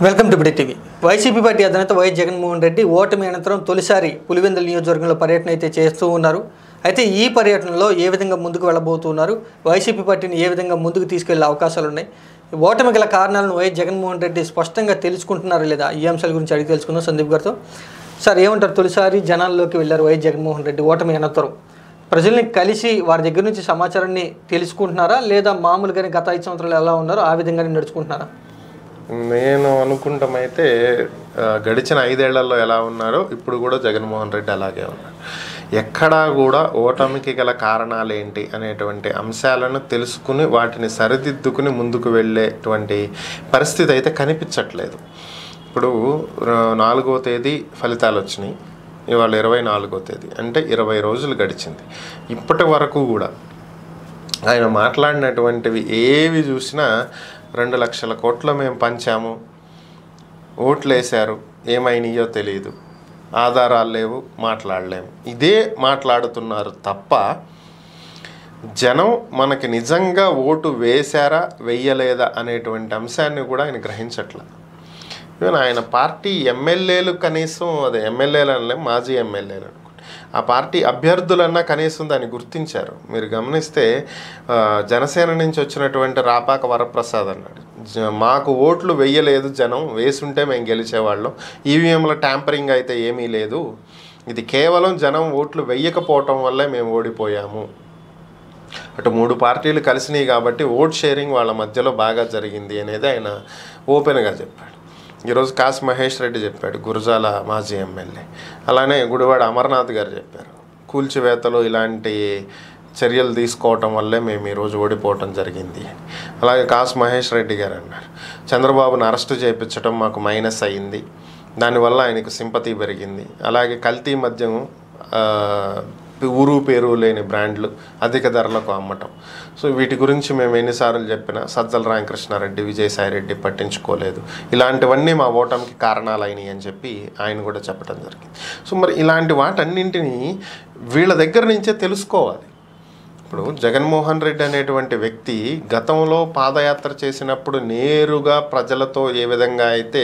Welcome to BD TV. YCP party అధినేత YS Jaganmohan Reddy ఓటమి అనంతరం తొలిసారి పులివెందుల నియోజకవర్గంలో పర్యటన అయితే చేస్తూ ఉన్నారు. అయితే ఈ పర్యటనలో ఏ విధంగా ముందుకు వెళ్ళబోతున్నారు, వైసీపీ పార్టీని ఏ విధంగా ముందుకు తీసుకెళ్లే అవకాశాలు ఉన్నాయి, ఓటమి గల కారణాలను వైఎస్ జగన్మోహన్ రెడ్డి స్పష్టంగా తెలుసుకుంటున్నారా లేదా, ఈ అంశాల గురించి అడిగి తెలుసుకుందాం సందీప్ గారితో. సార్, ఏమంటారు? తొలిసారి జనాల్లోకి వెళ్ళారు వైఎస్ జగన్మోహన్ రెడ్డి ఓటమి అనంతరం. ప్రజల్ని కలిసి వారి దగ్గర నుంచి సమాచారాన్ని తెలుసుకుంటున్నారా, లేదా మామూలుగానే గత 5 సంవత్సరాలు ఎలా ఉన్నారో ఆ విధంగానే నడుచుకుంటున్నారా? నేను అనుకుంటామైతే గడిచిన 5 ఏళ్లలో ఎలా ఉన్నారో ఇప్పుడు కూడా జగన్మోహన్ రెడ్డి అలాగే ఉన్నారు. ఎక్కడా కూడా ఓటమికి గల కారణాలు ఏంటి అనేటువంటి అంశాలను తెలుసుకుని వాటిని సరిదిద్దుకుని ముందుకు వెళ్ళేటువంటి పరిస్థితి అయితే కనిపించట్లేదు. ఇప్పుడు 4వ తేదీ ఫలితాలు వచ్చినాయి, ఇవాళ 24వ తేదీ, అంటే 20 రోజులు గడిచింది. ఇప్పటి వరకు కూడా ఆయన మాట్లాడినటువంటివి ఏవి చూసినా 2 లక్షల కోట్లు మేము పంచాము, ఓట్లు వేశారు, ఏమైనాయో తెలియదు, ఆధారాలు లేవు, మాట్లాడలేము, ఇదే మాట్లాడుతున్నారు తప్ప జనం మనకి నిజంగా ఓటు వేశారా వెయ్యలేదా అనేటువంటి అంశాన్ని కూడా ఆయన గ్రహించట్లేదు. ఈవెన్ ఆయన పార్టీ ఎమ్మెల్యేలు కనీసం, అదే ఎమ్మెల్యేలు అనలేము, మాజీ ఎమ్మెల్యేలు అనుకోండి, ఆ పార్టీ అభ్యర్థులన్నా కనీసం దాన్ని గుర్తించారు. మీరు గమనిస్తే జనసేన నుంచి వచ్చినటువంటి రాపాక వరప్రసాద్ అన్నాడు, మాకు ఓట్లు వెయ్యలేదు జనం, వేసుంటే మేము గెలిచేవాళ్ళం, ఈవీఎంల ట్యాంపరింగ్ అయితే ఏమీ లేదు, ఇది కేవలం జనం ఓట్లు వెయ్యకపోవటం వల్లే మేము ఓడిపోయాము. అటు 3 పార్టీలు కలిసినాయి కాబట్టి ఓట్ షేరింగ్ వాళ్ళ మధ్యలో బాగా జరిగింది అనేది ఆయన ఓపెన్గా చెప్పాడు. ఈరోజు కాసు మహేష్ రెడ్డి చెప్పాడు, గురజాల మాజీ ఎమ్మెల్యే. అలానే గుడివాడ అమర్నాథ్ గారు చెప్పారు, కూల్చివేతలు ఇలాంటి చర్యలు తీసుకోవటం వల్లే మేము ఈరోజు ఓడిపోవటం జరిగింది. అలాగే కాసు మహేష్ రెడ్డి గారు అన్నారు, చంద్రబాబును అరెస్టు చేయించడం మాకు మైనస్ అయ్యింది, దానివల్ల ఆయనకు సింపతి పెరిగింది. అలాగే కల్తీ మద్యం, ఊరు పేరు లేని బ్రాండ్లు అధిక ధరలకు అమ్మటం, సో వీటి గురించి మేము ఎన్నిసార్లు చెప్పినా సజ్జల రామకృష్ణారెడ్డి, విజయసాయిరెడ్డి పట్టించుకోలేదు, ఇలాంటివన్నీ మా ఓటమికి కారణాలు అయినాయి అని చెప్పి ఆయన కూడా చెప్పడం జరిగింది. సో మరి ఇలాంటి వాటన్నింటినీ వీళ్ళ దగ్గర నుంచే తెలుసుకోవాలి. ఇప్పుడు జగన్మోహన్ రెడ్డి అనేటువంటి వ్యక్తి గతంలో పాదయాత్ర చేసినప్పుడు నేరుగా ప్రజలతో ఏ విధంగా అయితే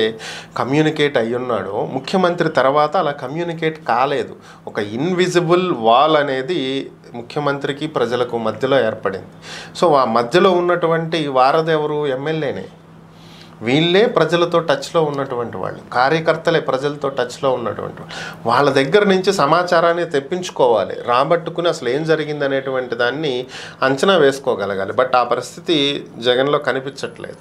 కమ్యూనికేట్ అయ్యున్నాడో, ముఖ్యమంత్రి తర్వాత అలా కమ్యూనికేట్ కాలేదు. ఒక ఇన్విజిబుల్ వాల్ అనేది ముఖ్యమంత్రికి ప్రజలకు మధ్యలో ఏర్పడింది. సో ఆ మధ్యలో ఉన్నటువంటి వారధి ఎవరు? ఎమ్మెల్యేనే. వీళ్ళే ప్రజలతో టచ్లో ఉన్నటువంటి వాళ్ళు, కార్యకర్తలే ప్రజలతో టచ్లో ఉన్నటువంటి వాళ్ళ దగ్గర నుంచి సమాచారాన్ని తెప్పించుకోవాలి, రాబట్టుకుని అసలు ఏం జరిగింది అనేటువంటి దాన్ని అంచనా వేసుకోగలగాలి. బట్ ఆ పరిస్థితి జగన్లో కనిపించట్లేదు.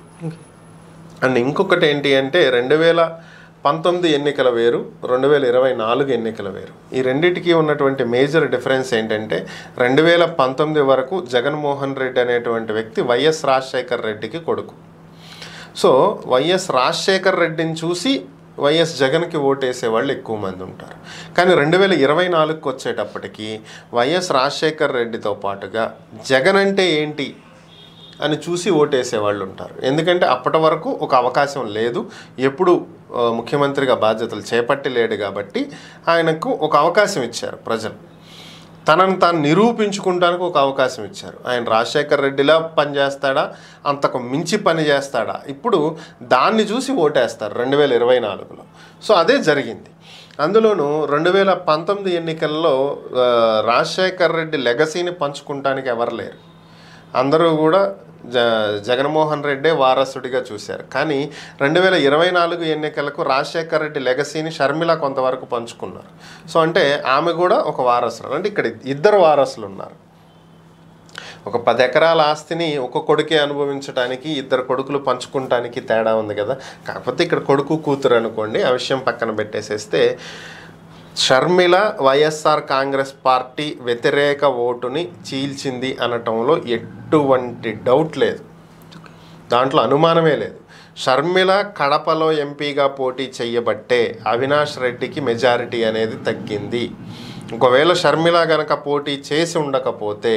అండ్ ఇంకొకటి ఏంటి అంటే 2019 ఎన్నికల వేరు, 2024 ఎన్నికల వేరు. ఈ రెండింటికి ఉన్నటువంటి మేజర్ డిఫరెన్స్ ఏంటంటే 2019 వరకు జగన్మోహన్ రెడ్డి అనేటువంటి వ్యక్తి వైఎస్ రాజశేఖర్ రెడ్డికి కొడుకు. సో వైఎస్ రాజశేఖర్ రెడ్డిని చూసి వైఎస్ జగన్కి ఓటేసే వాళ్ళు ఎక్కువ మంది ఉంటారు. కానీ 2024కి వచ్చేటప్పటికి వైఎస్ రాజశేఖర్ రెడ్డితో పాటుగా జగన్ అంటే ఏంటి అని చూసి ఓటేసే వాళ్ళు ఉంటారు. ఎందుకంటే అప్పటి వరకు ఒక అవకాశం లేదు, ఎప్పుడు ముఖ్యమంత్రిగా బాధ్యతలు చేపట్టలేడు కాబట్టి ఆయనకు ఒక అవకాశం ఇచ్చారు ప్రజలు, తనను తాను నిరూపించుకుంటానికి ఒక అవకాశం ఇచ్చారు. ఆయన రాజశేఖర్ రెడ్డిలా పనిచేస్తాడా, అంతకు మించి పని చేస్తాడా, ఇప్పుడు దాన్ని చూసి ఓటేస్తారు 2024లో. సో అదే జరిగింది. అందులోనూ 2019 ఎన్నికల్లో రాజశేఖర్ రెడ్డి లెగసీని పంచుకుంటానికి ఎవరు లేరు, అందరూ కూడా జగన్మోహన్ రెడ్డే వారసుడిగా చూశారు. కానీ 2024 ఎన్నికలకు రాజశేఖర్ రెడ్డి లెగసీని షర్మిల కొంతవరకు పంచుకున్నారు. సో అంటే ఆమె కూడా ఒక వారసుడు. అంటే ఇక్కడ 2 వారసులు ఉన్నారు. ఒక 10 ఎకరాల ఆస్తిని ఒక కొడుకే అనుభవించడానికి 2 కొడుకులు పంచుకుంటానికి తేడా ఉంది కదా. కాకపోతే ఇక్కడ కొడుకు కూతురు అనుకోండి, ఆ విషయం పక్కన పెట్టేసేస్తే షర్మిల వైఎస్ఆర్ కాంగ్రెస్ పార్టీ వ్యతిరేక ఓటుని చీల్చింది అనటంలో ఎటువంటి డౌట్ లేదు, దాంట్లో అనుమానమే లేదు. షర్మిల కడపలో ఎంపీగా పోటీ చేయబట్టే అవినాష్ రెడ్డికి మెజారిటీ అనేది తగ్గింది. ఒకవేళ షర్మిల గనక పోటీ చేసి ఉండకపోతే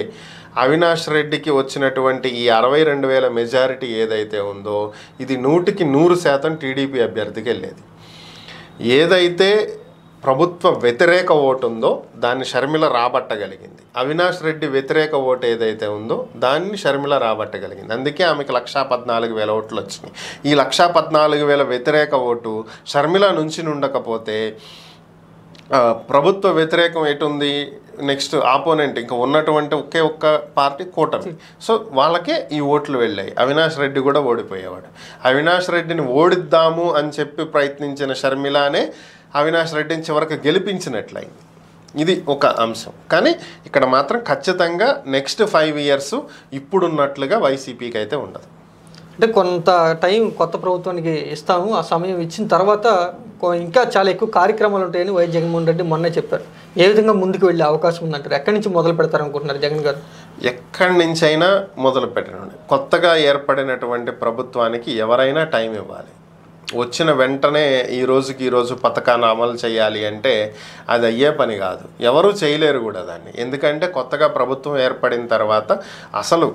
అవినాష్ రెడ్డికి వచ్చినటువంటి ఈ 62,000 మెజారిటీ ఏదైతే ఉందో ఇది 100% టీడీపీ అభ్యర్థికి వెళ్ళేది. ఏదైతే ప్రభుత్వ వ్యతిరేక ఓటు ఉందో దాన్ని షర్మిల రాబట్టగలిగింది. అవినాష్ రెడ్డి వ్యతిరేక ఓటు ఏదైతే ఉందో దాన్ని షర్మిల రాబట్టగలిగింది. అందుకే ఆమెకు 1,14,000 ఓట్లు వచ్చినాయి. ఈ 1,14,000 వ్యతిరేక ఓటు షర్మిల నుంచి ఉండకపోతే ప్రభుత్వ వ్యతిరేకం ఎటుంది, నెక్స్ట్ ఆపోనెంట్ ఇంకా ఉన్నటువంటి ఒకే ఒక్క పార్టీ కూటమి. సో వాళ్ళకే ఈ ఓట్లు వెళ్ళాయి. అవినాష్ రెడ్డి కూడా ఓడిపోయేవాడు. అవినాష్ రెడ్డిని ఓడిద్దాము అని చెప్పి ప్రయత్నించిన షర్మిలానే అవినాష్ రెడ్డిని చివరికి గెలిపించినట్లయింది. ఇది ఒక అంశం. కానీ ఇక్కడ మాత్రం ఖచ్చితంగా నెక్స్ట్ 5 ఇయర్స్ ఇప్పుడున్నట్లుగా వైసీపీకి అయితే ఉండదు. అంటే కొంత టైం కొత్త ప్రభుత్వానికి ఇస్తాము, ఆ సమయం ఇచ్చిన తర్వాత ఇంకా చాలా ఎక్కువ కార్యక్రమాలు ఉంటాయని వైఎస్ జగన్మోహన్ రెడ్డి మొన్నే చెప్పారు. ఏ విధంగా ముందుకు వెళ్ళే అవకాశం ఉందంటారు? ఎక్కడి నుంచి మొదలు పెడతారనుకుంటున్నారు జగన్ గారు? ఎక్కడి నుంచైనా మొదలు పెట్టండి. కొత్తగా ఏర్పడినటువంటి ప్రభుత్వానికి ఎవరైనా టైం ఇవ్వాలి. వచ్చిన వెంటనే ఈ రోజు పథకాన్ని అమలు చేయాలి అంటే అది అయ్యే పని కాదు. ఎవరూ చేయలేరు కూడా దాన్ని. ఎందుకంటే కొత్తగా ప్రభుత్వం ఏర్పడిన తర్వాత అసలు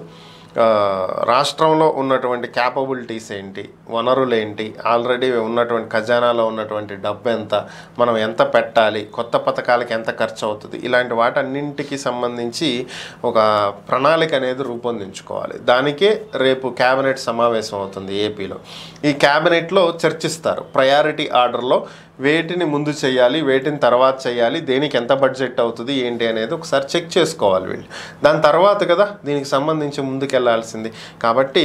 రాష్ట్రంలో ఉన్నటువంటి క్యాపబిలిటీస్ ఏంటి, వనరులు ఏంటి, ఆల్రెడీ ఉన్నటువంటి ఖజానాలో ఉన్నటువంటి డబ్బు ఎంత, మనం ఎంత పెట్టాలి, కొత్త పథకాలకి ఎంత ఖర్చు అవుతుంది, ఇలాంటి వాటన్నింటికి సంబంధించి ఒక ప్రణాళిక అనేది రూపొందించుకోవాలి. దానికే రేపు క్యాబినెట్ సమావేశం అవుతుంది ఏపీలో. ఈ క్యాబినెట్లో చర్చిస్తారు ప్రయారిటీ ఆర్డర్లో వేటిని ముందు చేయాలి, వేటిని తర్వాత చేయాలి, దేనికి ఎంత బడ్జెట్ అవుతుంది ఏంటి అనేది ఒకసారి చెక్ చేసుకోవాలి వీళ్ళు. దాని తర్వాత కదా దీనికి సంబంధించి ముందుకెళ్లాల్సింది. కాబట్టి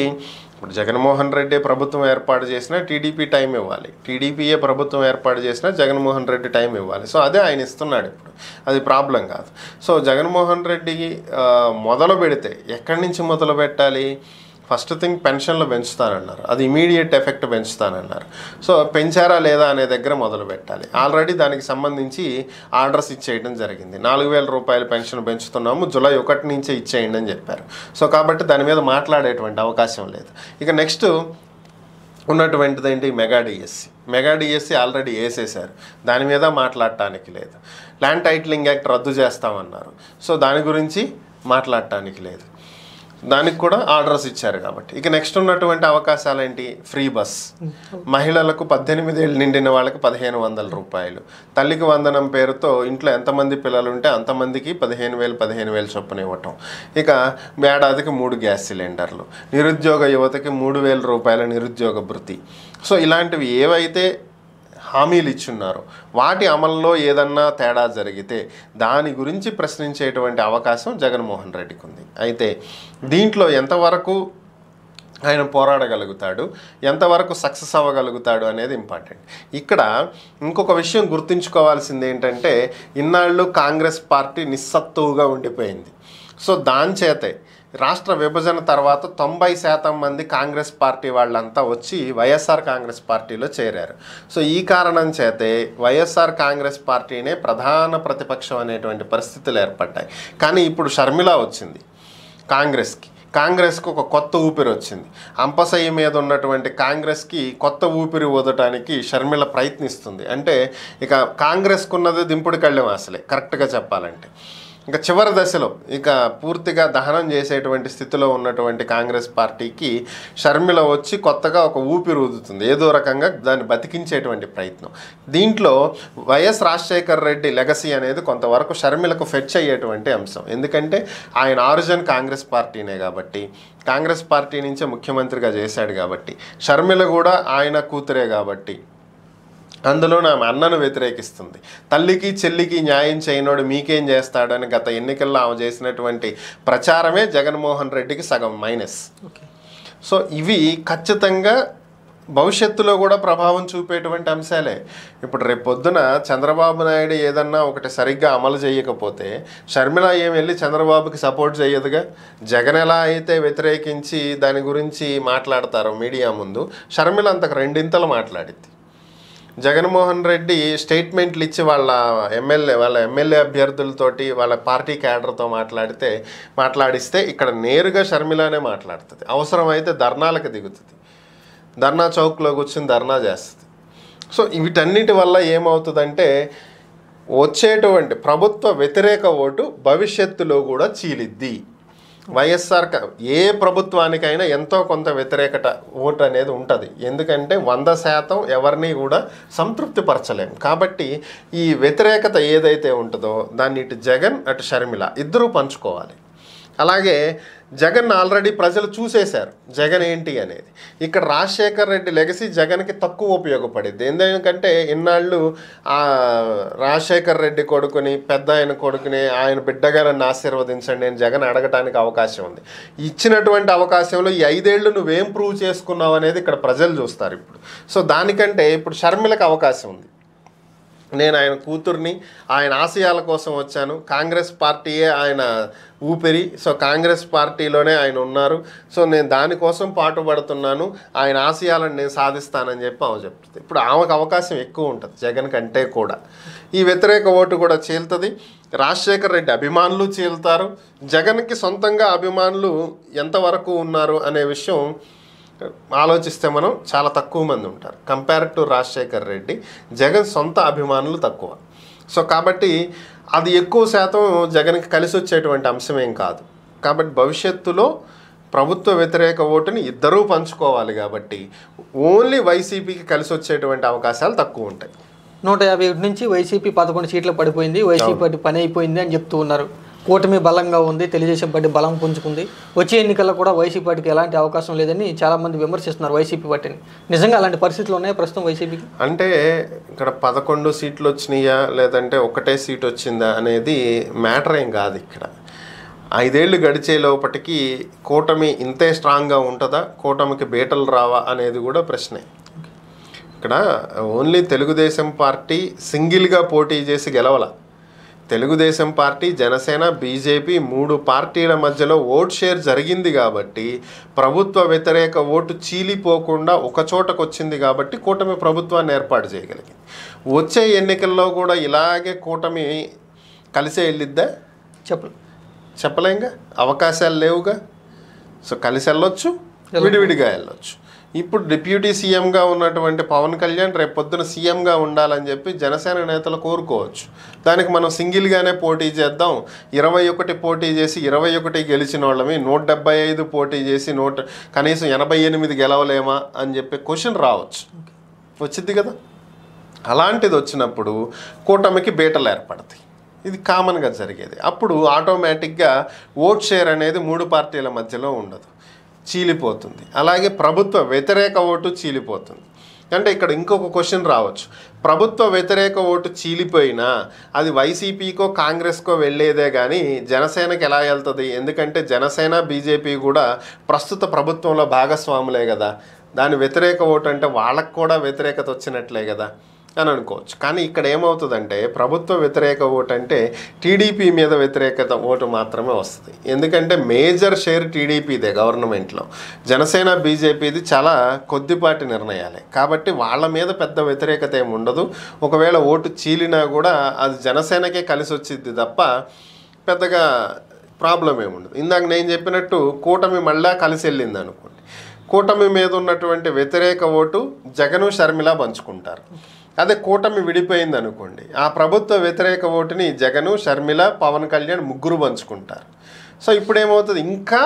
ఇప్పుడు జగన్మోహన్ రెడ్డి ప్రభుత్వం ఏర్పాటు చేసినా టీడీపీ టైం ఇవ్వాలి, టీడీపీయే ప్రభుత్వం ఏర్పాటు చేసినా జగన్మోహన్ రెడ్డి టైం ఇవ్వాలి. సో అదే ఆయన ఇస్తున్నాడు ఇప్పుడు, అది ప్రాబ్లం కాదు. సో జగన్మోహన్ రెడ్డికి మొదలు పెడితే ఎక్కడి నుంచి మొదలు పెట్టాలి? ఫస్ట్ థింగ్ పెన్షన్లు పెంచుతానన్నారు, అది ఇమీడియట్ ఎఫెక్ట్ పెంచుతానన్నారు. సో పెంచారా లేదా అనే దగ్గర మొదలు పెట్టాలి. ఆల్రెడీ దానికి సంబంధించి ఆర్డర్స్ ఇచ్చేయడం జరిగింది. 4,000 రూపాయల పెన్షన్ పెంచుతున్నాము, జూలై 1 నుంచే ఇచ్చేయండి అని చెప్పారు. సో కాబట్టి దాని మీద మాట్లాడేటువంటి అవకాశం లేదు. ఇక నెక్స్ట్ ఉన్నటువంటిది ఏంటి? మెగా డిఎస్సి ఆల్రెడీ వేసేశారు, దాని మీద మాట్లాడటానికి లేదు. ల్యాండ్ టైటిలింగ్ యాక్ట్ రద్దు చేస్తామన్నారు, సో దాని గురించి మాట్లాడటానికి లేదు, దానికి కూడా ఆర్డర్స్ ఇచ్చారు కాబట్టి. ఇక నెక్స్ట్ ఉన్నటువంటి అవకాశాలు ఏంటి? ఫ్రీ బస్, మహిళలకు 18 ఏళ్ళు నిండిన వాళ్ళకి 1,500 రూపాయలు, తల్లికి వందనం పేరుతో ఇంట్లో ఎంతమంది పిల్లలు ఉంటే అంతమందికి 15,000 చొప్పున ఇవ్వటం. ఇక ఏడాదికి 3 గ్యాస్ సిలిండర్లు, నిరుద్యోగ యువతకి 3,000 రూపాయల నిరుద్యోగ భృతి. సో ఇలాంటివి ఏవైతే హామీలు ఇచ్చున్నారు వాటి అమల్లో ఏదన్నా తేడా జరిగితే దాని గురించి ప్రశ్నించేటువంటి అవకాశం జగన్మోహన్ రెడ్డికి ఉంది. అయితే దీంట్లో ఎంతవరకు ఆయన పోరాడగలుగుతాడు, ఎంతవరకు సక్సెస్ అవ్వగలుగుతాడు అనేది ఇంపార్టెంట్. ఇక్కడ ఇంకొక విషయం గుర్తుంచుకోవాల్సింది ఏంటంటే, ఇన్నాళ్ళు కాంగ్రెస్ పార్టీ నిస్సత్తువుగా ఉండిపోయింది. సో దాని చేతే రాష్ట్ర విభజన తర్వాత 90% మంది కాంగ్రెస్ పార్టీ వాళ్ళంతా వచ్చి వైఎస్ఆర్ కాంగ్రెస్ పార్టీలో చేరారు. సో ఈ కారణం చేతే వైఎస్ఆర్ కాంగ్రెస్ పార్టీనే ప్రధాన ప్రతిపక్షం అనేటువంటి పరిస్థితులు ఏర్పడ్డాయి. కానీ ఇప్పుడు షర్మిల వచ్చింది కాంగ్రెస్కి ఒక కొత్త ఊపిరి వచ్చింది. అంపశయ్య మీద ఉన్నటువంటి కాంగ్రెస్కి కొత్త ఊపిరి ఊదటానికి షర్మిల ప్రయత్నిస్తుంది. అంటే ఇక కాంగ్రెస్కు ఉన్నది దింపుడు కళ్ళెం అసలే కరెక్ట్గా చెప్పాలంటే. ఇంకా చివరి దశలో ఇక పూర్తిగా దహనం చేసేటువంటి స్థితిలో ఉన్నటువంటి కాంగ్రెస్ పార్టీకి షర్మిల వచ్చి కొత్తగా ఒక ఊపిరి ఊదుతుంది, ఏదో రకంగా దాన్ని బతికించేటువంటి ప్రయత్నం. దీంట్లో వైఎస్ రాజశేఖర్ రెడ్డి లెగసీ అనేది కొంతవరకు షర్మిలకు ఫెచ్ అయ్యేటువంటి అంశం. ఎందుకంటే ఆయన ఆరిజిన్ కాంగ్రెస్ పార్టీనే కాబట్టి, కాంగ్రెస్ పార్టీ నుంచే ముఖ్యమంత్రిగా చేశాడు కాబట్టి, షర్మిల కూడా ఆయన కూతురే కాబట్టి అందులో నా అన్నను వ్యతిరేకిస్తుంది. తల్లికి చెల్లికి న్యాయం చేయనోడు మీకేం చేస్తాడని గత ఎన్నికల్లో ఆమె చేసినటువంటి ప్రచారమే జగన్మోహన్ రెడ్డికి సగం మైనస్. సో ఇవి ఖచ్చితంగా భవిష్యత్తులో కూడా ప్రభావం చూపేటువంటి అంశాలే. ఇప్పుడు రేపు పొద్దున చంద్రబాబు నాయుడు ఏదన్నా ఒకటి సరిగ్గా అమలు చేయకపోతే షర్మిల ఏం వెళ్ళి చంద్రబాబుకి సపోర్ట్ చేయదుగా. జగన్ ఎలా అయితే వ్యతిరేకించి దాని గురించి మాట్లాడతారో మీడియా ముందు, షర్మిల అంతకు 2 ఇంతలు మాట్లాడింది. జగన్మోహన్ రెడ్డి స్టేట్మెంట్లు ఇచ్చి వాళ్ళ ఎమ్మెల్యే అభ్యర్థులతోటి వాళ్ళ పార్టీ క్యాడర్తో మాట్లాడిస్తే ఇక్కడ నేరుగా షర్మిలానే మాట్లాడుతుంది. అవసరమైతే ధర్నాలకు దిగుతుంది, ధర్నా చౌక్లో కూర్చుని ధర్నా చేస్తుంది. సో వీటన్నిటి వల్ల ఏమవుతుందంటే వచ్చేటువంటి ప్రభుత్వ వ్యతిరేక ఓటు భవిష్యత్తులో కూడా చీలిద్ది. వైఎస్ఆర్ ఏ ప్రభుత్వానికైనా ఎంతో కొంత వ్యతిరేకత ఓటు అనేది ఉంటుంది. ఎందుకంటే 100% ఎవరిని కూడా సంతృప్తి పరచలేము. కాబట్టి ఈ వ్యతిరేకత ఏదైతే ఉంటుందో దాన్ని ఇటు జగన్ అటు షర్మిల ఇద్దరూ పంచుకోవాలి. అలాగే జగన్ ఆల్రెడీ ప్రజలు చూసేశారు జగన్ ఏంటి అనేది. ఇక్కడ రాజశేఖర్ రెడ్డి లెగసీ జగన్కి తక్కువ ఉపయోగపడింది. ఎందుకంటే ఇన్నాళ్ళు రాజశేఖర్ రెడ్డి కొడుకుని పెద్ద ఆయన కొడుకుని ఆయన బిడ్డగా నన్ను ఆశీర్వదించండి నేను జగన్ అడగటానికి అవకాశం ఉంది. ఇచ్చినటువంటి అవకాశంలో ఈ 5 ఏళ్ళు నువ్వేం ప్రూవ్ చేసుకున్నావు అనేది ఇక్కడ ప్రజలు చూస్తారు ఇప్పుడు. సో దానికంటే ఇప్పుడు షర్మిలకు అవకాశం ఉంది. నేను ఆయన కూతుర్ని ఆయన ఆశయాల కోసం వచ్చాను, కాంగ్రెస్ పార్టీయే ఆయన ఊపిరి, సో కాంగ్రెస్ పార్టీలోనే ఆయన ఉన్నారు, సో నేను దానికోసం పాటుపడుతున్నాను, ఆయన ఆశయాలను నేను సాధిస్తానని చెప్పి ఆమె చెప్తుంది. ఇప్పుడు ఆమెకు అవకాశం ఎక్కువ ఉంటుంది జగన్ కంటే కూడా. ఈ వ్యతిరేక ఓటు కూడా చీలుతుంది. రాజశేఖర్ రెడ్డి అభిమానులు చీలుతారు. జగన్కి సొంతంగా అభిమానులు ఎంతవరకు ఉన్నారు అనే విషయం ఆలోచిస్తే మనం చాలా తక్కువ మంది ఉంటారు. కంపేర్ టు రాజశేఖర్ రెడ్డి జగన్ సొంత అభిమానులు తక్కువ. సో కాబట్టి అది ఎక్కువ శాతం జగన్కి కలిసి వచ్చేటువంటి అంశమేం కాదు. కాబట్టి భవిష్యత్తులో ప్రభుత్వ వ్యతిరేక ఓటుని ఇద్దరూ పంచుకోవాలి. కాబట్టి ఓన్లీ వైసీపీకి కలిసి వచ్చేటువంటి అవకాశాలు తక్కువ ఉంటాయి. 151 నుంచి వైసీపీ 11 సీట్లు పడిపోయింది, వైసీపీ పార్టీ పని అయిపోయింది అని చెప్తూ ఉన్నారు. కూటమి బలంగా ఉంది, తెలుగుదేశం పార్టీ బలం పుంజుకుంది. వచ్చే ఎన్నికల్లో కూడా వైసీపీ పార్టీకి ఎలాంటి అవకాశం లేదని చాలామంది విమర్శిస్తున్నారు వైసీపీ పార్టీని. నిజంగా అలాంటి పరిస్థితులు ఉన్నాయి ప్రస్తుతం వైసీపీకి? అంటే ఇక్కడ 11 సీట్లు వచ్చినాయా లేదంటే ఒకటే సీట్ వచ్చిందా అనేది మ్యాటర్ ఏం కాదు. ఇక్కడ 5 ఏళ్ళు గడిచే లోపటికి కూటమి ఇంతే స్ట్రాంగ్గా ఉంటుందా, కూటమికి బీటలు రావా అనేది కూడా ప్రశ్నే. ఇక్కడ ఓన్లీ తెలుగుదేశం పార్టీ సింగిల్గా పోటీ చేసి గెలవాల. తెలుగుదేశం పార్టీ, జనసేన, బీజేపీ 3 పార్టీల మధ్యలో ఓట్ షేర్ జరిగింది కాబట్టి ప్రభుత్వ వ్యతిరేక ఓటు చీలిపోకుండా ఒక చోటకు వచ్చింది కాబట్టి కూటమి ప్రభుత్వాన్ని ఏర్పాటు చేయగలిగింది. వచ్చే ఎన్నికల్లో కూడా ఇలాగే కూటమి కలిసే వెళ్ళిద్దా? చెప్పలేంగా, అవకాశాలు లేవుగా. సో కలిసి వెళ్ళొచ్చు, విడివిడిగా వెళ్ళొచ్చు. ఇప్పుడు డిప్యూటీ సీఎంగా ఉన్నటువంటి పవన్ కళ్యాణ్ రేపొద్దున సీఎంగా ఉండాలని చెప్పి జనసేన నేతలు కోరుకోవచ్చు. దానికి మనం సింగిల్గానే పోటీ చేద్దాం, 21 పోటీ చేసి 21 గెలిచిన వాళ్ళమి, 175 పోటీ చేసి కనీసం 88 గెలవలేమా అని చెప్పి క్వశ్చన్ రావచ్చు, వచ్చింది కదా. అలాంటిది వచ్చినప్పుడు కూటమికి బీటలు ఏర్పడతాయి. ఇది కామన్గా జరిగేది. అప్పుడు ఆటోమేటిక్గా ఓట్ షేర్ అనేది 3 పార్టీల మధ్యలో ఉండదు, చీలిపోతుంది. అలాగే ప్రభుత్వ వ్యతిరేక ఓటు చీలిపోతుంది. అంటే ఇక్కడ ఇంకొక క్వశ్చన్ రావచ్చు, ప్రభుత్వ వ్యతిరేక ఓటు చీలిపోయినా అది వైసీపీకో కాంగ్రెస్కో వెళ్ళేదే కానీ జనసేనకి ఎలా వెళ్తుంది? ఎందుకంటే జనసేన, బీజేపీ కూడా ప్రస్తుత ప్రభుత్వంలో భాగస్వాములే కదా. దాని వ్యతిరేక ఓటు అంటే వాళ్ళకు కూడా వ్యతిరేకత వచ్చినట్లే కదా అని అనుకోవచ్చు. కానీ ఇక్కడ ఏమవుతుందంటే ప్రభుత్వ వ్యతిరేక ఓటు అంటే టీడీపీ మీద వ్యతిరేకత ఓటు మాత్రమే వస్తుంది. ఎందుకంటే మేజర్ షేర్ టీడీపీదే గవర్నమెంట్లో, జనసేన బీజేపీది చాలా కొద్దిపాటి నిర్ణయాలే. కాబట్టి వాళ్ళ మీద పెద్ద వ్యతిరేకత ఏమి ఉండదు. ఒకవేళ ఓటు చీలినా కూడా అది జనసేనకే కలిసి వచ్చింది తప్ప పెద్దగా ప్రాబ్లం ఏముండదు. ఇందాక నేను చెప్పినట్టు కూటమి మళ్ళా కలిసి వెళ్ళింది అనుకోండి, కూటమి మీద ఉన్నటువంటి వ్యతిరేక ఓటు జగను షర్మిల పంచుకుంటారు. అదే కూటమి విడిపోయింది అనుకోండి, ఆ ప్రభుత్వ వ్యతిరేక ఓటుని జగను, షర్మిల, పవన్ కళ్యాణ్ 3 పంచుకుంటారు. సో ఇప్పుడు ఏమవుతుంది, ఇంకా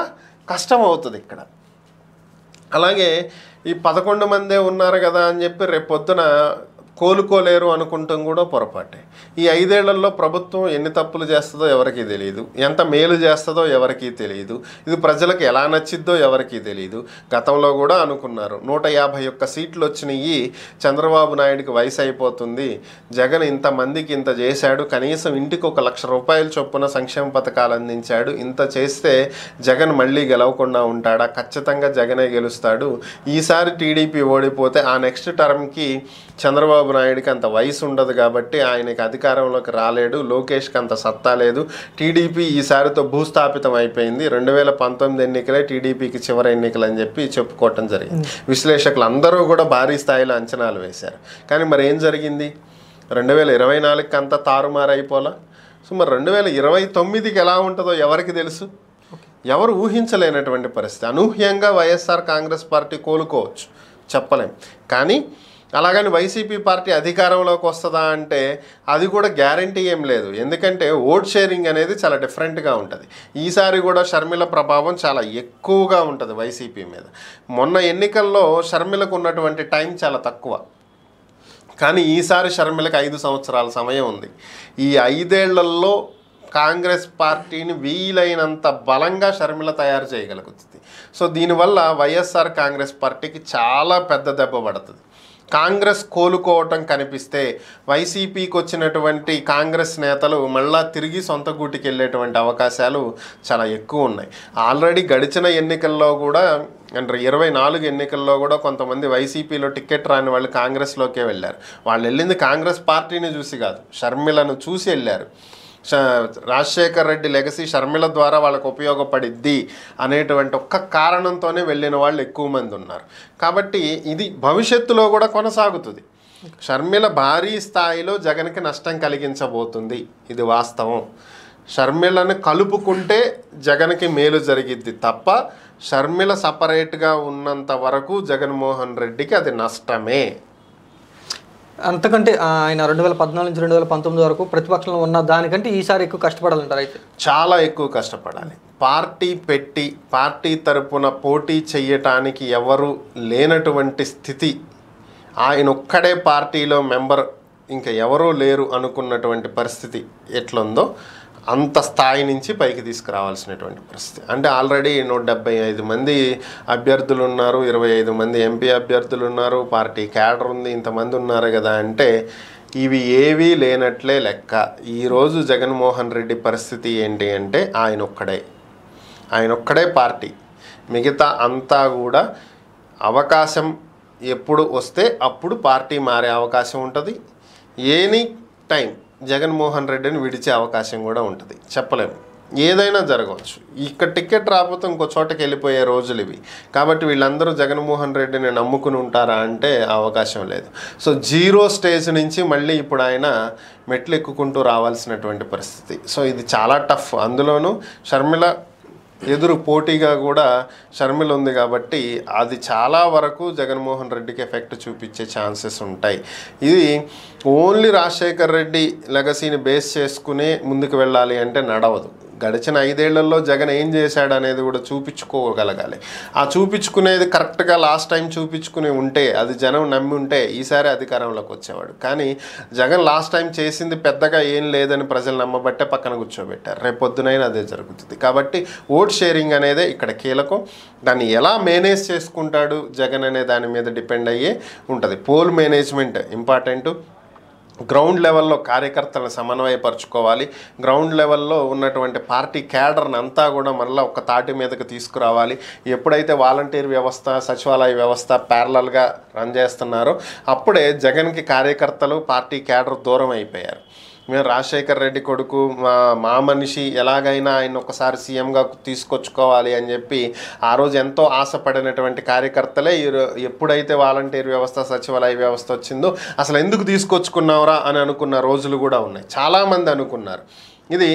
కష్టం అవుతుంది ఇక్కడ. అలాగే ఈ 11 మందే ఉన్నారు కదా అని చెప్పి రేపు పొద్దున కోలుకోలేరు అనుకుంటాం కూడా పొరపాటే. ఈ 5 ఏళ్లలో ప్రభుత్వం ఎన్ని తప్పులు చేస్తుందో ఎవరికీ తెలియదు, ఎంత మేలు చేస్తుందో ఎవరికీ తెలియదు, ఇది ప్రజలకు ఎలా నచ్చిద్దో ఎవరికీ తెలియదు. గతంలో కూడా అనుకున్నారు 151 సీట్లు వచ్చినాయి, చంద్రబాబు నాయుడికి వయసు అయిపోతుంది, జగన్ ఇంతమందికి ఇంత చేశాడు, కనీసం ఇంటికి 1 లక్ష రూపాయల చొప్పున సంక్షేమ పథకాలు అందించాడు, ఇంత చేస్తే జగన్ మళ్ళీ గెలవకుండా ఉంటాడా? ఖచ్చితంగా జగనే గెలుస్తాడు. ఈసారి టీడీపీ ఓడిపోతే ఆ నెక్స్ట్ టర్మ్కి చంద్రబాబు నాయుడికి అంత వయసు ఉండదు కాబట్టి ఆయనకి అధికారంలోకి రాలేడు, లోకేష్కి అంత సత్తా లేదు, టీడీపీ ఈసారితో భూస్థాపితం అయిపోయింది, 2019 ఎన్నికలే టీడీపీకి చివరి ఎన్నికలు అని చెప్పి చెప్పుకోవటం జరిగింది. విశ్లేషకులు అందరూ కూడా భారీ స్థాయిలో అంచనాలు వేశారు. కానీ మరి ఏం జరిగింది? 2024కి అంతా తారుమారైపోలా. సో మరి 2029కి ఎలా ఉంటుందో ఎవరికి తెలుసు? ఎవరు ఊహించలేనటువంటి పరిస్థితి. అనూహ్యంగా వైఎస్ఆర్ కాంగ్రెస్ పార్టీ కోలుకోవచ్చు, చెప్పలేం. కానీ అలాగని వైసీపీ పార్టీ అధికారంలోకి వస్తుందా అంటే అది కూడా గ్యారంటీ ఏం లేదు. ఎందుకంటే ఓట్ షేరింగ్ అనేది చాలా డిఫరెంట్గా ఉంటుంది. ఈసారి కూడా షర్మిల ప్రభావం చాలా ఎక్కువగా ఉంటుంది వైసీపీ మీద. మొన్న ఎన్నికల్లో షర్మిలకు ఉన్నటువంటి టైం చాలా తక్కువ, కానీ ఈసారి షర్మిలకు 5 సంవత్సరాల సమయం ఉంది. ఈ 5 ఏళ్లలో కాంగ్రెస్ పార్టీని వీలైనంత బలంగా షర్మిల తయారు చేయగలుగుతుంది. సో దీనివల్ల వైఎస్ఆర్ కాంగ్రెస్ పార్టీకి చాలా పెద్ద దెబ్బ పడుతుంది. కాంగ్రెస్ కోలుకోవటం కనిపిస్తే వైసీపీకి వచ్చినటువంటి కాంగ్రెస్ నేతలు మళ్ళా తిరిగి సొంత గూటికి వెళ్ళేటువంటి అవకాశాలు చాలా ఎక్కువ ఉన్నాయి. ఆల్రెడీ గడిచిన ఎన్నికల్లో కూడా అంటే 24 ఎన్నికల్లో కూడా కొంతమంది వైసీపీలో టికెట్ రాని వాళ్ళు కాంగ్రెస్లోకే వెళ్ళారు. వాళ్ళు వెళ్ళింది కాంగ్రెస్ పార్టీని చూసి కాదు, షర్మిలను చూసి వెళ్ళారు. రాజశేఖర్ రెడ్డి లెగసీ షర్మిల ద్వారా వాళ్ళకు ఉపయోగపడిద్ది అనేటువంటి ఒక్క కారణంతోనే వెళ్ళిన వాళ్ళు ఎక్కువ మంది ఉన్నారు. కాబట్టి ఇది భవిష్యత్తులో కూడా కొనసాగుతుంది. షర్మిల భారీ స్థాయిలో జగన్కి నష్టం కలిగించబోతుంది, ఇది వాస్తవం. షర్మిలను కలుపుకుంటే జగన్కి మేలు జరిగిద్ది తప్ప షర్మిల సపరేట్గా ఉన్నంత వరకు జగన్మోహన్ రెడ్డికి అది నష్టమే. అంతకంటే ఆయన 2014 నుంచి 2019 వరకు ప్రతిపక్షంలో ఉన్న దానికంటే ఈసారి ఎక్కువ కష్టపడాలంటారు? అయితే చాలా ఎక్కువ కష్టపడాలి. పార్టీ పెట్టి పార్టీ తరపున పోటీ చెయ్యటానికి ఎవరు లేనటువంటి స్థితి, ఆయన ఒక్కడే పార్టీలో మెంబర్ ఇంకా ఎవరూ లేరు అనుకున్నటువంటి పరిస్థితి ఎట్లుందో అంత స్థాయి నుంచి పైకి తీసుకురావాల్సినటువంటి పరిస్థితి. అంటే ఆల్రెడీ 175 మంది అభ్యర్థులు ఉన్నారు, 25 మంది ఎంపీ అభ్యర్థులు ఉన్నారు, పార్టీ క్యాడర్ ఉంది, ఇంతమంది ఉన్నారు కదా. అంటే ఇవి ఏవీ లేనట్లే లెక్క. ఈరోజు జగన్మోహన్ రెడ్డి పరిస్థితి ఏంటి అంటే ఆయన ఒక్కడే పార్టీ, మిగతా అంతా కూడా అవకాశం ఎప్పుడు వస్తే అప్పుడు పార్టీ మారే అవకాశం ఉంటుంది. ఎనీ టైం జగన్మోహన్ రెడ్డిని విడిచే అవకాశం కూడా ఉంటుంది, చెప్పలేము, ఏదైనా జరగవచ్చు. ఇక్కడ టికెట్ రాకపోతే ఇంకో చోటకి వెళ్ళిపోయే రోజులు ఇవి. కాబట్టి వీళ్ళందరూ జగన్మోహన్ రెడ్డిని నమ్ముకుని ఉంటారా అంటే అవకాశం లేదు. సో 0 స్టేజ్ నుంచి మళ్ళీ ఇప్పుడు ఆయన మెట్లు ఎక్కుకుంటూ రావాల్సినటువంటి పరిస్థితి. సో ఇది చాలా టఫ్. అందులోనూ షర్మిల ఎదురు పోటీగా కూడా షర్మిల ఉంది కాబట్టి అది చాలా వరకు జగన్మోహన్ రెడ్డికి ఎఫెక్ట్ చూపించే ఛాన్సెస్ ఉంటాయి. ఇది ఓన్లీ రాజశేఖర్ రెడ్డి లెగసీని బేస్ చేసుకునే ముందుకు వెళ్ళాలి అంటే నడవదు. గడిచిన 5 ఏళ్లలో జగన్ ఏం చేశాడు అనేది కూడా చూపించుకోగలగాలి. ఆ చూపించుకునేది కరెక్ట్గా లాస్ట్ టైం చూపించుకుని ఉంటే, అది జనం నమ్మి ఉంటే ఈసారి అధికారంలోకి వచ్చేవాడు. కానీ జగన్ లాస్ట్ టైం చేసింది పెద్దగా ఏం లేదని ప్రజలు నమ్మబట్టే పక్కన కూర్చోబెట్టారు. రేపు పొద్దునైనా అదే జరుగుతుంది. కాబట్టి ఓట్ షేరింగ్ అనేది ఇక్కడ కీలకం. దాన్ని ఎలా మేనేజ్ చేసుకుంటాడు జగన్ అనే దాని మీద డిపెండ్ అయ్యే ఉంటుంది. Poll management important. గ్రౌండ్ లెవెల్లో కార్యకర్తలను సమన్వయపరచుకోవాలి. గ్రౌండ్ లెవెల్లో ఉన్నటువంటి పార్టీ క్యాడర్ని అంతా కూడా మళ్ళీ ఒక తాటి మీదకి తీసుకురావాలి. ఎప్పుడైతే వాలంటీర్ వ్యవస్థ, సచివాలయ వ్యవస్థ ప్యారలల్గా రన్ చేస్తున్నారో అప్పుడే జగన్కి కార్యకర్తలు, పార్టీ క్యాడర్ దూరం అయిపోయారు. మేము రాజశేఖర్ రెడ్డి కొడుకు, మా మనిషి, ఎలాగైనా ఆయన ఒకసారి సీఎంగా తీసుకొచ్చుకోవాలి అని చెప్పి ఆ రోజు ఎంతో ఆశపడినటువంటి కార్యకర్తలే ఎప్పుడైతే వాలంటీర్ వ్యవస్థ, సచివాలయ వ్యవస్థ వచ్చిందో అసలు ఎందుకు తీసుకొచ్చుకున్నావురా అని అనుకున్న రోజులు కూడా ఉన్నాయి. చాలామంది అనుకున్నారు. ఇది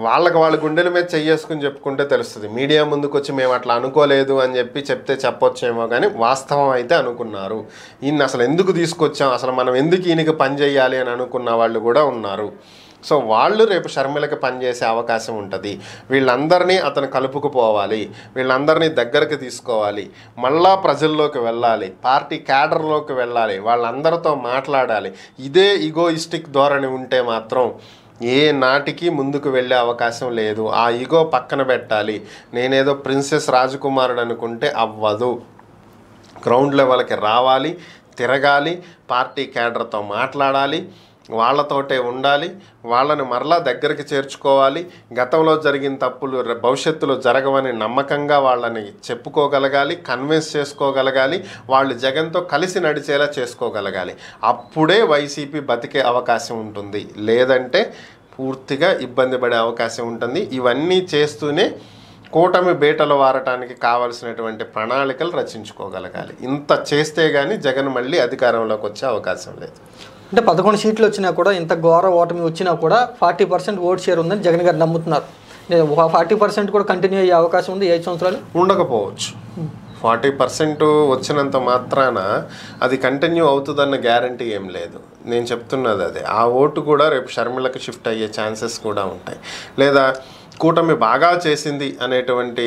వాళ్ళకి వాళ్ళ గుండెల మీద చెయ్యేసుకుని చెప్పుకుంటే తెలుస్తుంది. మీడియా ముందుకు వచ్చి మేము అట్లా అనుకోలేదు అని చెప్తే చెప్పొచ్చేమో, కానీ వాస్తవం అయితే అనుకున్నారు. ఈయన అసలు ఎందుకు తీసుకొచ్చాం, అసలు మనం ఎందుకు ఈయనకి పని చేయాలి అని అనుకున్న వాళ్ళు కూడా ఉన్నారు. సో వాళ్ళు రేపు షర్మిలకి పనిచేసే అవకాశం ఉంటుంది. వీళ్ళందరినీ అతను కలుపుకుపోవాలి, వీళ్ళందరినీ దగ్గరకు తీసుకోవాలి, మళ్ళా ప్రజల్లోకి వెళ్ళాలి, పార్టీ క్యాడర్లోకి వెళ్ళాలి, వాళ్ళందరితో మాట్లాడాలి. ఇదే ఈగోయిస్టిక్ ధోరణి ఉంటే మాత్రం ఏ నాటికి ముందుకు వెళ్ళే అవకాశం లేదు. ఆ ఈగో పక్కన పెట్టాలి. నేనేదో ప్రిన్సెస్ రాజకుమారుడు అనుకుంటే అవ్వదు. గ్రౌండ్ లెవెల్కి రావాలి, తిరగాలి, పార్టీ క్యాడర్తో మాట్లాడాలి, వాళ్ళతోటే ఉండాలి, వాళ్ళని మరలా దగ్గరికి చేర్చుకోవాలి. గతంలో జరిగిన తప్పులు భవిష్యత్తులో జరగవని నమ్మకంగా వాళ్ళని చెప్పుకోగలగాలి, కన్విన్స్ చేసుకోగలగాలి, వాళ్ళు జగన్తో కలిసి నడిచేలా చేసుకోగలగాలి. అప్పుడే వైసీపీ బతికే అవకాశం ఉంటుంది. లేదంటే పూర్తిగా ఇబ్బంది పడే అవకాశం ఉంటుంది. ఇవన్నీ చేస్తూనే కూటమి బేటలు వారటానికి కావాల్సినటువంటి ప్రణాళికలు రచించుకోగలగాలి. ఇంత చేస్తే కానీ జగన్ మళ్ళీ అధికారంలోకి వచ్చే అవకాశం లేదు. అంటే 11 సీట్లు వచ్చినా కూడా, ఇంత ఘోర ఓటమి వచ్చినా కూడా 40% ఓట్ షేర్ ఉందని జగన్ గారు నమ్ముతున్నారు. 40% కూడా కంటిన్యూ అయ్యే అవకాశం ఉంది 5 సంవత్సరాలు? ఉండకపోవచ్చు. 40% వచ్చినంత మాత్రాన అది కంటిన్యూ అవుతుందన్న గ్యారంటీ ఏం లేదు. నేను చెప్తున్నది అదే. ఆ ఓటు కూడా రేపు షర్మిలకు షిఫ్ట్ అయ్యే ఛాన్సెస్ కూడా ఉంటాయి. లేదా కూటమి బాగా చేసింది అనేటువంటి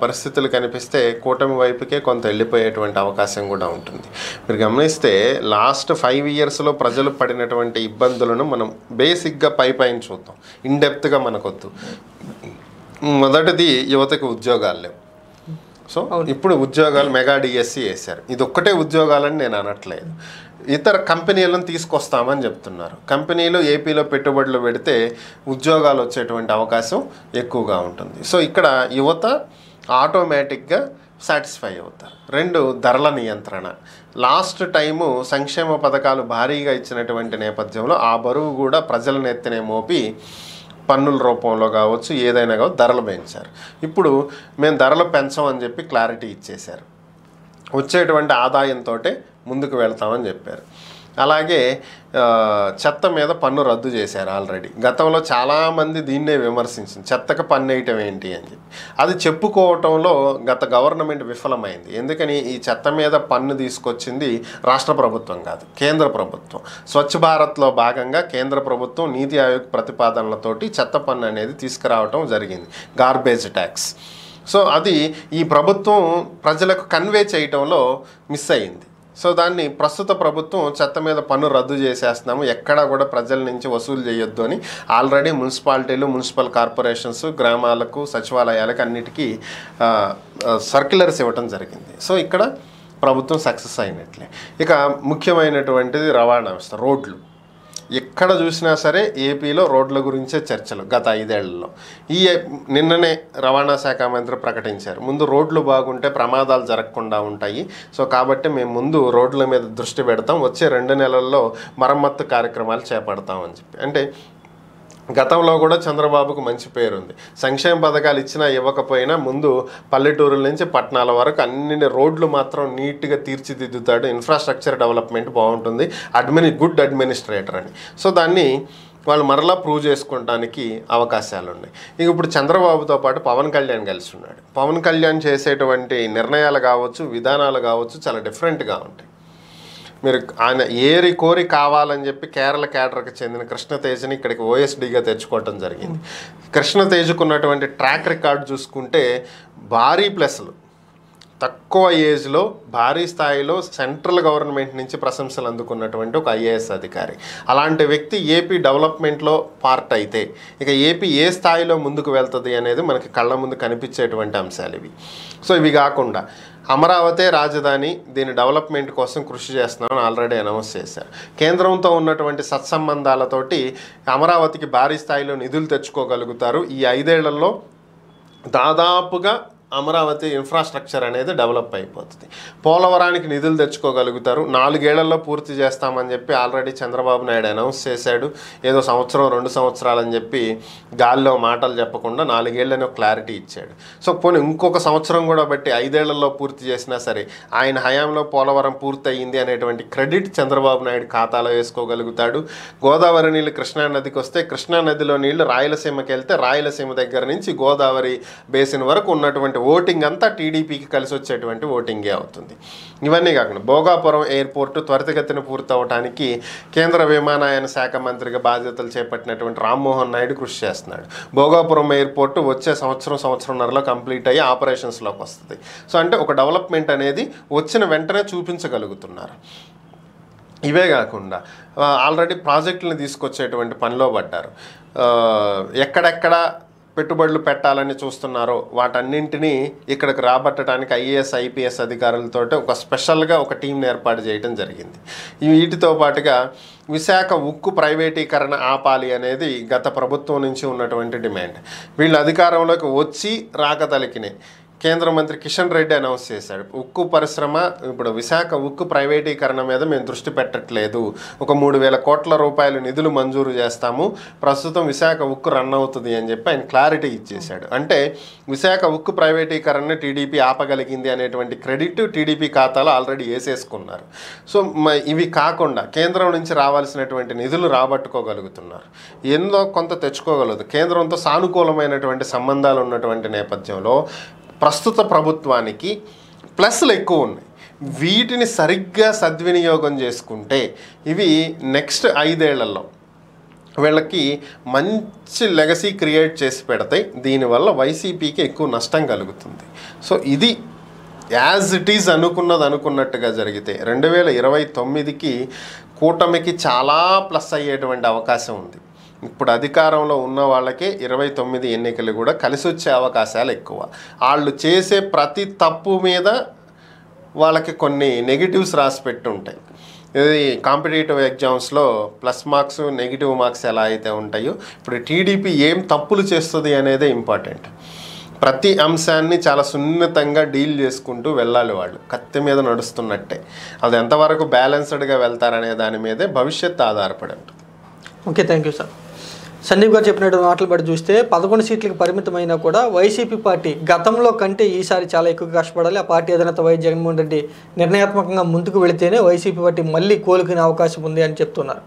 పరిస్థితులు కనిపిస్తే కూటమి వైపుకే కొంత వెళ్ళిపోయేటువంటి అవకాశం కూడా ఉంటుంది. మీరు గమనిస్తే లాస్ట్ 5 ఇయర్స్లో ప్రజలు పడినటువంటి ఇబ్బందులను మనం బేసిక్గా పైన చూద్దాం, ఇన్డెప్త్గా మనకొద్దు. మొదటిది యువతకు ఉద్యోగాలు లేవు. సో ఇప్పుడు ఉద్యోగాలు మెగా డిఎస్సి వేశారు. ఇది ఒక్కటే ఉద్యోగాలని నేను అనట్లేదు, ఇతర కంపెనీలను తీసుకొస్తామని చెప్తున్నారు. కంపెనీలు ఏపీలో పెట్టుబడులు పెడితే ఉద్యోగాలు వచ్చేటువంటి అవకాశం ఎక్కువగా ఉంటుంది. సో ఇక్కడ యువత ఆటోమేటిక్గా సాటిస్ఫై అవుతారు. 2 ధరల నియంత్రణ. లాస్ట్ టైము సంక్షేమ పథకాలు భారీగా ఇచ్చినటువంటి నేపథ్యంలో ఆ బరువు కూడా ప్రజల నెత్తినే మోపి పన్నుల రూపంలో కావచ్చు ఏదైనా కావచ్చు ధరలు పెంచారు. ఇప్పుడు మేము ధరలు పెంచమని చెప్పి క్లారిటీ ఇచ్చేశారు. వచ్చేటువంటి ఆదాయంతో ముందుకు వెళ్తామని చెప్పారు. అలాగే చెత్త మీద పన్ను రద్దు చేశారు ఆల్రెడీ. గతంలో చాలామంది దీన్నే విమర్శించింది, చెత్తకు పన్ను వేయటం ఏంటి అని చెప్పి. అది చెప్పుకోవటంలో గత గవర్నమెంట్ విఫలమైంది. ఎందుకని ఈ చెత్త మీద పన్ను తీసుకొచ్చింది రాష్ట్ర ప్రభుత్వం కాదు, కేంద్ర ప్రభుత్వం. స్వచ్ఛ భారత్లో భాగంగా కేంద్ర ప్రభుత్వం నీతి ఆయోగ్ ప్రతిపాదనలతోటి చెత్త పన్ను అనేది తీసుకురావటం జరిగింది, గార్బేజ్ ట్యాక్స్. సో అది ఈ ప్రభుత్వం ప్రజలకు కన్వే చేయటంలో మిస్ అయింది. సో దాన్ని ప్రస్తుత ప్రభుత్వం చెత్త మీద పన్ను రద్దు చేసేస్తున్నాము, ఎక్కడా కూడా ప్రజల నుంచి వసూలు చేయొద్దు అని ఆల్రెడీ మున్సిపాలిటీలు, మున్సిపల్ కార్పొరేషన్స్, గ్రామాలకు, సచివాలయాలకు అన్నిటికీ సర్క్యులర్స్ ఇవ్వటం జరిగింది. సో ఇక్కడ ప్రభుత్వం సక్సెస్ అయినట్లే. ఇక ముఖ్యమైనటువంటిది రవాణా వ్యవస్థ, రోడ్లు. ఎక్కడ చూసినా సరే ఏపీలో రోడ్ల గురించే చర్చలు గత 5 ఏళ్లలో. నిన్ననే రవాణా శాఖ మంత్రి ప్రకటించారు, ముందు రోడ్లు బాగుంటే ప్రమాదాలు జరగకుండా ఉంటాయి. సో కాబట్టి మేము ముందు రోడ్ల మీద దృష్టి పెడతాం, వచ్చే 2 నెలల్లో మరమ్మత్తు కార్యక్రమాలు చేపడతామని చెప్పి. అంటే గతంలో కూడా చంద్రబాబుకు మంచి పేరుంది, సంక్షేమ పథకాలు ఇచ్చినా ఇవ్వకపోయినా ముందు పల్లెటూరుల నుంచి పట్టణాల వరకు అన్ని రోడ్లు మాత్రం నీట్గా తీర్చిదిద్దుతాడు, ఇన్ఫ్రాస్ట్రక్చర్ డెవలప్మెంట్ బాగుంటుంది, గుడ్ అడ్మినిస్ట్రేటర్ అని. సో దాన్ని వాళ్ళు మరలా ప్రూవ్ చేసుకోవడానికి అవకాశాలు ఉన్నాయి. ఇక ఇప్పుడు చంద్రబాబుతో పాటు పవన్ కళ్యాణ్ కలిసి ఉన్నాడు. పవన్ కళ్యాణ్ చేసేటువంటి నిర్ణయాలు కావచ్చు, విధానాలు కావచ్చు చాలా డిఫరెంట్గా ఉంటాయి. మీరు ఆయన ఏరి కోరి కావాలని చెప్పి కేరళ క్యాడర్కి చెందిన కృష్ణతేజని ఇక్కడికి ఓఎస్డీగా తెచ్చుకోవటం జరిగింది. కృష్ణతేజకు ఉన్నటువంటి ట్రాక్ రికార్డు చూసుకుంటే భారీ ప్లస్లు, తక్కువ ఏజ్లో భారీ స్థాయిలో సెంట్రల్ గవర్నమెంట్ నుంచి ప్రశంసలు అందుకున్నటువంటి ఒక ఐఏఎస్ అధికారి. అలాంటి వ్యక్తి ఏపీ డెవలప్మెంట్లో పార్ట్ అయితే ఇక ఏపీ ఏ స్థాయిలో ముందుకు వెళ్తుంది అనేది మనకి కళ్ళ ముందు కనిపించేటువంటి అంశాలు ఇవి. సో ఇవి కాకుండా అమరావతి రాజధాని, దీని డెవలప్మెంట్ కోసం కృషి చేస్తున్నామని ఆల్రెడీ అనౌన్స్ చేశారు. కేంద్రంతో ఉన్నటువంటి సత్సంబంధాలతోటి అమరావతికి భారీ స్థాయిలో నిధులు తెచ్చుకోగలుగుతారు. ఈ 5 ఏళ్లలో దాదాపుగా అమరావతి ఇన్ఫ్రాస్ట్రక్చర్ అనేది డెవలప్ అయిపోతుంది. పోలవరానికి నిధులు తెచ్చుకోగలుగుతారు. 4 ఏళ్లలో పూర్తి చేస్తామని చెప్పి ఆల్రెడీ చంద్రబాబు నాయుడు అనౌన్స్ చేశాడు. ఏదో 1-2 సంవత్సరాలని చెప్పి గాల్లో మాటలు చెప్పకుండా 4 ఏళ్ళని క్లారిటీ ఇచ్చాడు. సో పోనీ ఇంకొక సంవత్సరం కూడా బట్టి 5 ఏళ్లలో పూర్తి చేసినా సరే ఆయన హయాంలో పోలవరం పూర్తి అయ్యింది అనేటువంటి క్రెడిట్ చంద్రబాబు నాయుడు ఖాతాలో వేసుకోగలుగుతాడు. గోదావరి నీళ్ళు కృష్ణానదికి వస్తే కృష్ణానదిలో నీళ్లు రాయలసీమకి వెళ్తే రాయలసీమ దగ్గర నుంచి గోదావరి బేసిన్ వరకు ఉన్నటువంటి ఓటింగ్ అంతా టీడీపీకి కలిసి వచ్చేటువంటి ఓటింగే అవుతుంది. ఇవన్నీ కాకుండా భోగాపురం ఎయిర్పోర్టు త్వరితగతిన పూర్తవడానికి కేంద్ర విమానయాన శాఖ మంత్రిగా బాధ్యతలు చేపట్టినటువంటి రామ్మోహన్ నాయుడు కృషి చేస్తున్నాడు. భోగాపురం ఎయిర్పోర్టు వచ్చే సంవత్సరంన్నరలో కంప్లీట్ అయ్యి ఆపరేషన్స్లోకి వస్తుంది. సో అంటే ఒక డెవలప్మెంట్ అనేది వచ్చిన వెంటనే చూపించగలుగుతున్నారు. ఇవే కాకుండా ఆల్రెడీ ప్రాజెక్టులను తీసుకొచ్చేటువంటి పనిలో పడ్డారు. ఎక్కడెక్కడ పెట్టుబడులు పెట్టాలని చూస్తున్నారో వాటన్నింటినీ ఇక్కడికి రాబట్టడానికి ఐఏఎస్ ఐపీఎస్ అధికారులతో ఒక స్పెషల్గా ఒక టీంని ఏర్పాటు చేయడం జరిగింది. వీటితో పాటుగా విశాఖ ఉక్కు ప్రైవేటీకరణ ఆపాలి అనేది గత ప్రభుత్వం నుంచి ఉన్నటువంటి డిమాండ్. వీళ్ళు అధికారంలోకి వచ్చి రాకతలికినాయి. కేంద్ర మంత్రి కిషన్ రెడ్డి అనౌన్స్ చేశాడు, ఉక్కు పరిశ్రమ ఇప్పుడు విశాఖ ఉక్కు ప్రైవేటీకరణ మీద మేము దృష్టి పెట్టట్లేదు, ఒక 3,000 కోట్ల రూపాయలు నిధులు మంజూరు చేస్తాము, ప్రస్తుతం విశాఖ ఉక్కు రన్ అవుతుంది అని చెప్పి ఆయన క్లారిటీ ఇచ్చేశాడు. అంటే విశాఖ ఉక్కు ప్రైవేటీకరణని టీడీపీ ఆపగలిగింది అనేటువంటి క్రెడిట్ టీడీపీ ఖాతాలో ఆల్రెడీ వేసేసుకున్నారు. సో ఇవి కాకుండా కేంద్రం నుంచి రావాల్సినటువంటి నిధులు రాబట్టుకోగలుగుతున్నారు, ఎంతో కొంత తెచ్చుకోగలదు. కేంద్రంతో సానుకూలమైనటువంటి సంబంధాలు ఉన్నటువంటి నేపథ్యంలో ప్రస్తుత ప్రభుత్వానికి ప్లస్లు ఎక్కువ ఉన్నాయి. వీటిని సరిగ్గా సద్వినియోగం చేసుకుంటే ఇవి నెక్స్ట్ 5 ఏళ్లలో వీళ్ళకి మంచి లెగసీ క్రియేట్ చేసి పెడతాయి. దీనివల్ల వైసీపీకి ఎక్కువ నష్టం కలుగుతుంది. సో ఇది యాజ్ ఇట్ ఈజ్ అనుకున్నట్టుగా జరిగితే 2029కి కూటమికి చాలా ప్లస్ అయ్యేటువంటి అవకాశం ఉంది. ఇప్పుడు అధికారంలో ఉన్న వాళ్ళకే 29 ఎన్నికలు కూడా కలిసి వచ్చే అవకాశాలు ఎక్కువ. వాళ్ళు చేసే ప్రతి తప్పు మీద వాళ్ళకి కొన్ని నెగిటివ్స్ రాసి పెట్టి ఉంటాయి. ఇది కాంపిటేటివ్ ఎగ్జామ్స్లో ప్లస్ మార్క్స్ నెగిటివ్ మార్క్స్ ఎలా అయితే ఉంటాయో ఇప్పుడు టీడీపీ ఏం తప్పులు చేస్తుంది అనేదే ఇంపార్టెంట్. ప్రతి అంశాన్ని చాలా సున్నితంగా డీల్ చేసుకుంటూ వెళ్ళాలి. వాళ్ళు కత్తి మీద నడుస్తున్నట్టే. అది ఎంతవరకు బ్యాలెన్స్డ్గా వెళ్తారనే దాని మీదే భవిష్యత్తు ఆధారపడి ఉంటుంది. Okay, thank you sir. Sandeep గారు చెప్పినట్టు మాటలు బట్టి చూస్తే 11 సీట్లకు పరిమితమైనా కూడా వైసీపీ పార్టీ గతంలో కంటే ఈసారి చాలా ఎక్కువ కష్టపడాలి. ఆ పార్టీ అధినేత వైఎస్ జగన్మోహన్ రెడ్డి నిర్ణయాత్మకంగా ముందుకు వెళితేనే వైసీపీ పార్టీ మళ్ళీ కోలుకునే అవకాశం ఉంది అని చెప్తున్నారు.